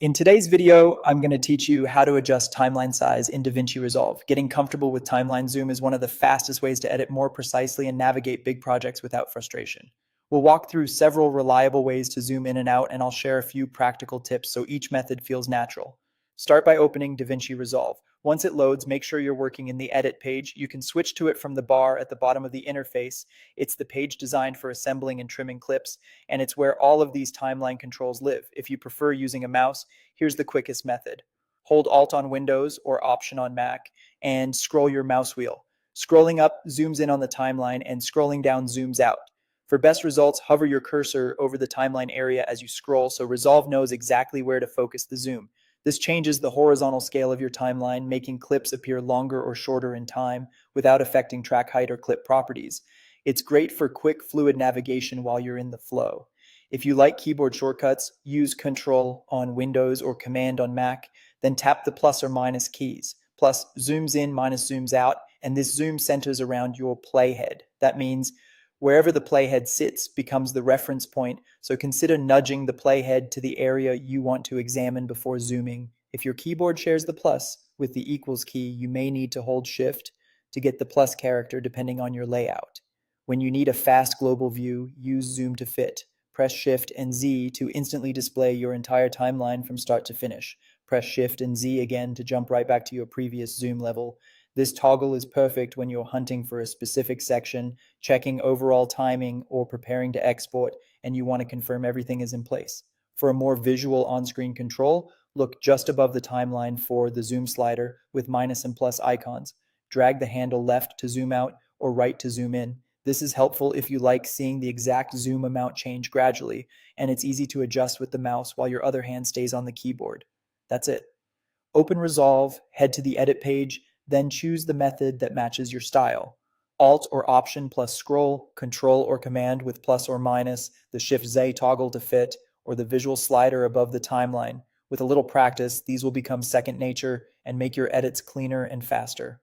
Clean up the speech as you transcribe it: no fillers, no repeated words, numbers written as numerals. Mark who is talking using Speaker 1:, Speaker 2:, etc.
Speaker 1: In today's video, I'm going to teach you how to adjust timeline size in DaVinci Resolve. Getting comfortable with timeline zoom is one of the fastest ways to edit more precisely and navigate big projects without frustration. We'll walk through several reliable ways to zoom in and out, and I'll share a few practical tips so each method feels natural. Start by opening DaVinci Resolve. Once it loads, make sure you're working in the Edit page. You can switch to it from the bar at the bottom of the interface. It's the page designed for assembling and trimming clips, and it's where all of these timeline controls live. If you prefer using a mouse, here's the quickest method. Hold Alt on Windows or Option on Mac and scroll your mouse wheel. Scrolling up zooms in on the timeline, and scrolling down zooms out. For best results, hover your cursor over the timeline area as you scroll so Resolve knows exactly where to focus the zoom. This changes the horizontal scale of your timeline, making clips appear longer or shorter in time without affecting track height or clip properties. It's great for quick, fluid navigation while you're in the flow. If you like keyboard shortcuts, use Control on Windows or Command on Mac, then tap the plus or minus keys. Plus zooms in, minus zooms out, and this zoom centers around your playhead. That means wherever the playhead sits becomes the reference point, so consider nudging the playhead to the area you want to examine before zooming. If your keyboard shares the plus with the equals key, you may need to hold Shift to get the plus character depending on your layout. When you need a fast global view, use Zoom to Fit. Press Shift and Z to instantly display your entire timeline from start to finish. Press Shift and Z again to jump right back to your previous zoom level. This toggle is perfect when you're hunting for a specific section, checking overall timing, or preparing to export, and you want to confirm everything is in place. For a more visual on-screen control, look just above the timeline for the zoom slider with minus and plus icons. Drag the handle left to zoom out or right to zoom in. This is helpful if you like seeing the exact zoom amount change gradually, and it's easy to adjust with the mouse while your other hand stays on the keyboard. That's it. Open Resolve, head to the Edit page, then choose the method that matches your style. Alt or Option plus scroll, Control or Command with plus or minus, the Shift-Z toggle to fit, or the visual slider above the timeline. With a little practice, these will become second nature and make your edits cleaner and faster.